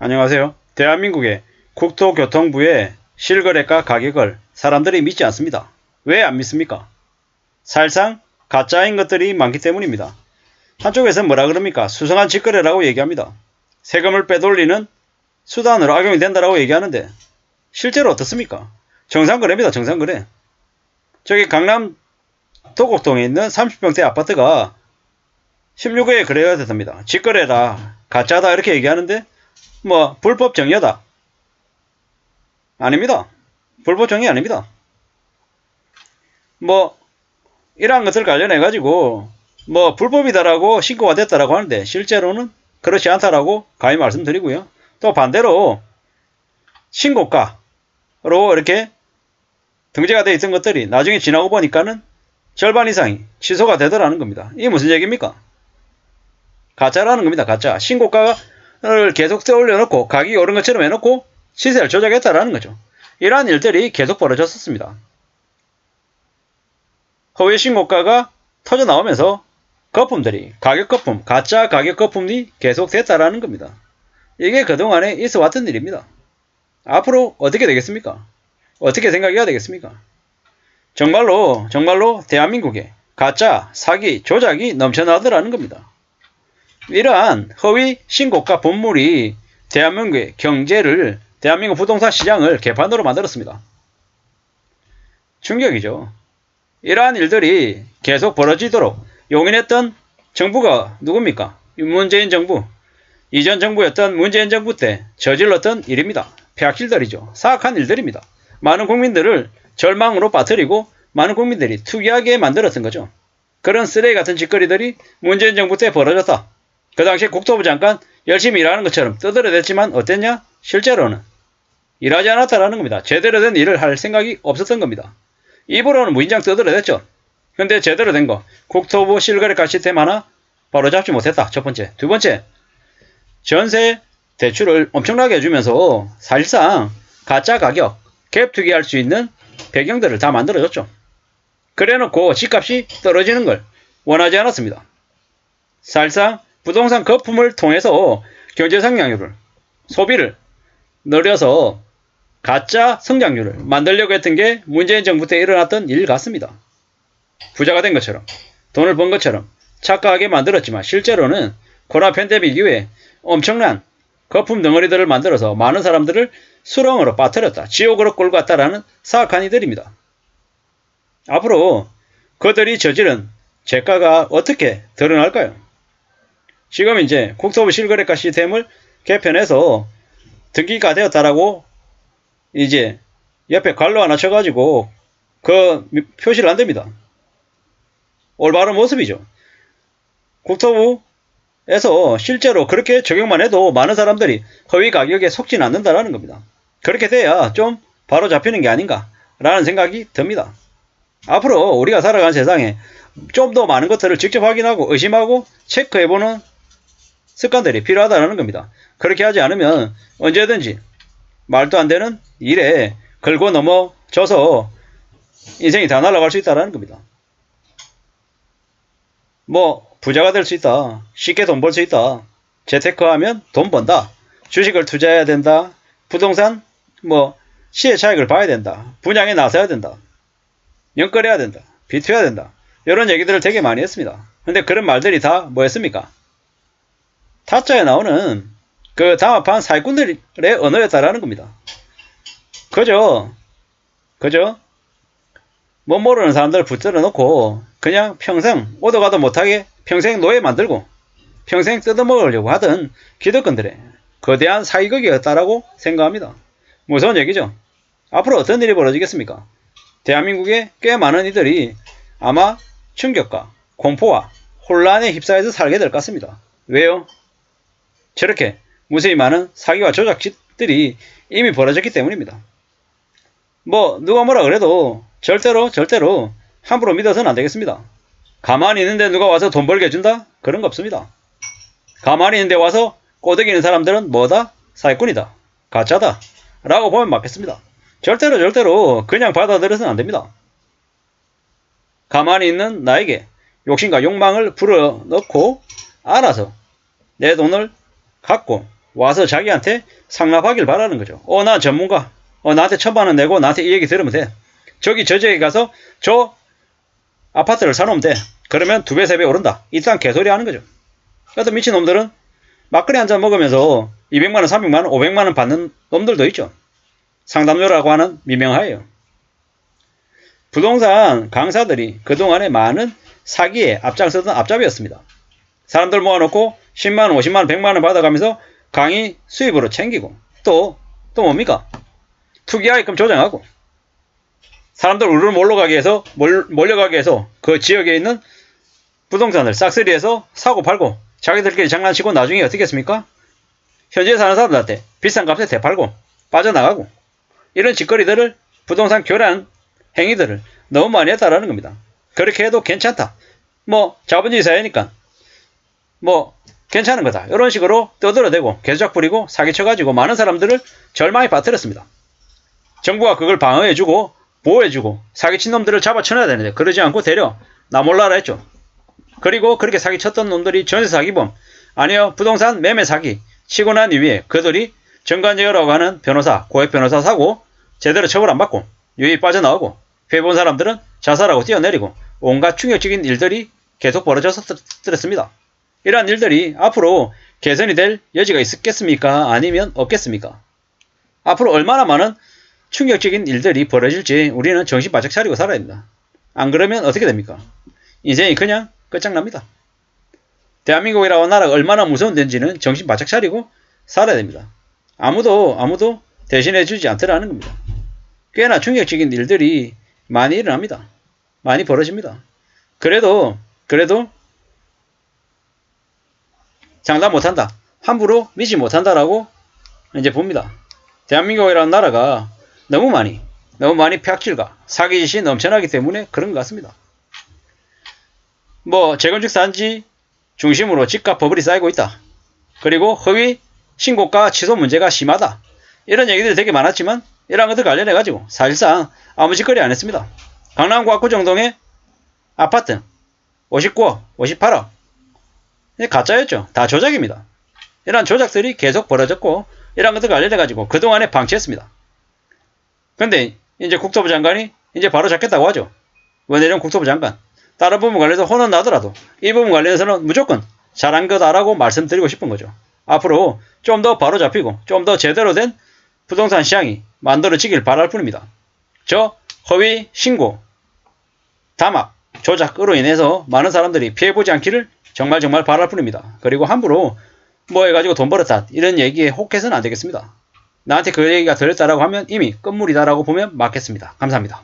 안녕하세요. 대한민국의 국토교통부의 실거래가 가격을 사람들이 믿지 않습니다. 왜 안 믿습니까? 사실상 가짜인 것들이 많기 때문입니다. 한쪽에서 뭐라 그럽니까? 수성한 직거래라고 얘기합니다. 세금을 빼돌리는 수단으로 악용이 된다라고 얘기하는데 실제로 어떻습니까? 정상거래입니다. 정상거래. 저기 강남 도곡동에 있는 30평대 아파트가 16회에 거래가 됐답니다. 직거래라, 가짜다 이렇게 얘기하는데 불법 정여다. 아닙니다. 불법 정의 아닙니다. 이러한 것을 관련해가지고, 불법이다라고 신고가 됐다라고 하는데, 실제로는 그렇지 않다라고 감히 말씀드리고요. 또 반대로, 신고가로 이렇게 등재가 되어 있던 것들이 나중에 지나고 보니까는 절반 이상이 취소가 되더라는 겁니다. 이게 무슨 얘기입니까? 가짜라는 겁니다. 가짜. 신고가를 계속 올려놓고, 가격이 오른 것처럼 해놓고, 시세를 조작했다라는 거죠. 이러한 일들이 계속 벌어졌었습니다. 허위 신고가가 터져 나오면서 거품들이 가격 거품, 가짜 가격 거품이 계속 됐다라는 겁니다. 이게 그동안에 있어 왔던 일입니다. 앞으로 어떻게 되겠습니까? 어떻게 생각해야 되겠습니까? 정말로 대한민국에 가짜, 사기, 조작이 넘쳐나더라는 겁니다. 이러한 허위 신고가 분물이 대한민국의 경제를, 대한민국 부동산 시장을 개판으로 만들었습니다. 충격이죠. 이러한 일들이 계속 벌어지도록 용인했던 정부가 누굽니까? 문재인 정부. 이전 정부였던 문재인 정부 때 저질렀던 일입니다. 폐악질들이죠. 사악한 일들입니다. 많은 국민들을 절망으로 빠뜨리고 많은 국민들이 투기하게 만들었던 거죠. 그런 쓰레기 같은 짓거리들이 문재인 정부 때 벌어졌다. 그 당시에 국토부 장관 열심히 일하는 것처럼 떠들어댔지만 어땠냐? 실제로는 일하지 않았다라는 겁니다. 제대로 된 일을 할 생각이 없었던 겁니다. 입으로는 무인장 떠들어댔죠. 근데 제대로 된 거, 국토부 실거래가 시스템 하나 바로 잡지 못했다. 첫 번째. 두 번째, 전세 대출을 엄청나게 해주면서 사실상 가짜 가격, 갭 투기할 수 있는 배경들을 다 만들어줬죠. 그래놓고 집값이 떨어지는 걸 원하지 않았습니다. 사실상 부동산 거품을 통해서 경제 성장률을, 소비를 늘려서 가짜 성장률을 만들려고 했던 게 문재인 정부 때 일어났던 일 같습니다. 부자가 된 것처럼, 돈을 번 것처럼 착각하게 만들었지만 실제로는 코로나 팬데믹 이후에 엄청난 거품 덩어리들을 만들어서 많은 사람들을 수렁으로 빠뜨렸다. 지옥으로 끌고 갔다라는 사악한 이들입니다. 앞으로 그들이 저지른 죄가가 어떻게 드러날까요? 지금 이제 국토부 실거래가 시스템을 개편해서 등기가 되었다라고 이제 옆에 갈로 하나 쳐가지고 그 표시를 안 됩니다. 올바른 모습이죠. 국토부에서 실제로 그렇게 적용만 해도 많은 사람들이 허위 가격에 속지는 않는다라는 겁니다. 그렇게 돼야 좀 바로 잡히는 게 아닌가라는 생각이 듭니다. 앞으로 우리가 살아가는 세상에 좀 더 많은 것들을 직접 확인하고 의심하고 체크해보는 습관들이 필요하다는 겁니다. 그렇게 하지 않으면 언제든지 말도 안 되는 일에 걸고 넘어져서 인생이 다 날아갈 수 있다는 겁니다. 부자가 될 수 있다. 쉽게 돈 벌 수 있다. 재테크하면 돈 번다. 주식을 투자해야 된다. 부동산, 시의 차익을 봐야 된다. 분양에 나서야 된다. 연끌해야 된다. 비투해야 된다. 이런 얘기들을 되게 많이 했습니다. 근데 그런 말들이 다 뭐였습니까? 타짜에 나오는 그 담합한 사기꾼들의 언어였다라는 겁니다. 그죠? 못 모르는 사람들을 붙들어 놓고 그냥 평생 오도 가도 못하게 평생 노예 만들고 평생 뜯어먹으려고 하던 기득권들의 거대한 사기극이었다라고 생각합니다. 무서운 얘기죠. 앞으로 어떤 일이 벌어지겠습니까? 대한민국에 꽤 많은 이들이 아마 충격과 공포와 혼란에 휩싸여서 살게 될 것 같습니다. 왜요? 저렇게 무수히 많은 사기와 조작들이 이미 벌어졌기 때문입니다. 누가 뭐라 그래도 절대로 함부로 믿어서는 안 되겠습니다. 가만히 있는데 누가 와서 돈 벌게 해준다? 그런 거 없습니다. 가만히 있는데 와서 꼬드기는 사람들은 뭐다? 사기꾼이다. 가짜다. 라고 보면 맞겠습니다. 절대로 그냥 받아들여서는 안 됩니다. 가만히 있는 나에게 욕심과 욕망을 불어넣고 알아서 내 돈을 갖고 와서 자기한테 상납하길 바라는 거죠. 나 전문가. 나한테 1,000만원 내고 나한테 이 얘기 들으면 돼. 저기 저 지역에 가서 저 아파트를 사놓으면 돼. 그러면 2배, 3배 오른다. 이딴 개소리 하는 거죠. 어떤 미친놈들은 막걸리 한 잔 먹으면서 200만원, 300만원, 500만원 받는 놈들도 있죠. 상담료라고 하는 미명하에요. 부동산 강사들이 그동안에 많은 사기에 앞장서던 앞잡이였습니다. 사람들 모아놓고 10만원, 50만원, 100만원 받아가면서 강의 수입으로 챙기고 또 뭡니까? 투기하게끔 조장하고 사람들 우르르 몰려가게 해서 그 지역에 있는 부동산을 싹쓸이해서 사고 팔고 자기들끼리 장난치고 나중에 어떻게 했습니까? 현지에 사는 사람들한테 비싼 값에 되팔고 빠져나가고 이런 짓거리들을 부동산 교란 행위들을 너무 많이 했다라는 겁니다. 그렇게 해도 괜찮다. 자본주의 사회니까 괜찮은 거다. 이런 식으로 떠들어대고 개수작 부리고 사기쳐가지고 많은 사람들을 절망에 빠뜨렸습니다. 정부가 그걸 방어해주고 보호해주고 사기친 놈들을 잡아쳐놔야 되는데 그러지 않고 되려 나 몰라라 했죠. 그리고 그렇게 사기쳤던 놈들이 전세 사기범 아니요 부동산 매매 사기 치고 난 이후에 그들이 정관제어라고 하는 변호사 고액 변호사 사고 제대로 처벌 안 받고 유입 빠져나오고 회본 사람들은 자살하고 뛰어내리고 온갖 충격적인 일들이 계속 벌어졌었습니다. 이러한 일들이 앞으로 개선이 될 여지가 있겠습니까? 아니면 없겠습니까? 앞으로 얼마나 많은 충격적인 일들이 벌어질지 우리는 정신 바짝 차리고 살아야 됩니다. 안 그러면 어떻게 됩니까? 인생이 그냥 끝장납니다. 대한민국이라는 나라가 얼마나 무서운 데인지는 정신 바짝 차리고 살아야 됩니다. 아무도 대신해주지 않더라는 겁니다. 꽤나 충격적인 일들이 많이 일어납니다. 많이 벌어집니다. 그래도 장담 못한다. 함부로 믿지 못한다라고 이제 봅니다. 대한민국이라는 나라가 너무 많이 폐악질과 사기짓이 넘쳐나기 때문에 그런 것 같습니다. 재건축 단지 중심으로 집값 버블이 쌓이고 있다. 그리고 허위 신고가 취소 문제가 심하다. 이런 얘기들이 되게 많았지만 이런 것들 관련해가지고 사실상 아무 짓거리 안 했습니다. 강남구 압구정동의 아파트 59억, 58억 가짜였죠. 다 조작입니다. 이런 조작들이 계속 벌어졌고 이런 것들 관련해가지고 그동안에 방치했습니다. 근데 이제 국토부 장관이 이제 바로 잡겠다고 하죠. 원내령 국토부 장관. 다른 부분 관련해서 혼은 나더라도 이 부분 관련해서는 무조건 잘한 거다라고 말씀드리고 싶은 거죠. 앞으로 좀 더 바로 잡히고 좀 더 제대로 된 부동산 시장이 만들어지길 바랄 뿐입니다. 저 허위 신고, 담합, 조작으로 인해서 많은 사람들이 피해보지 않기를 정말 바랄 뿐입니다. 그리고 함부로 해가지고 돈 벌었다 이런 얘기에 혹해서는 안 되겠습니다. 나한테 그 얘기가 들렸다라고 하면 이미 끝물이다라고 보면 맞겠습니다. 감사합니다.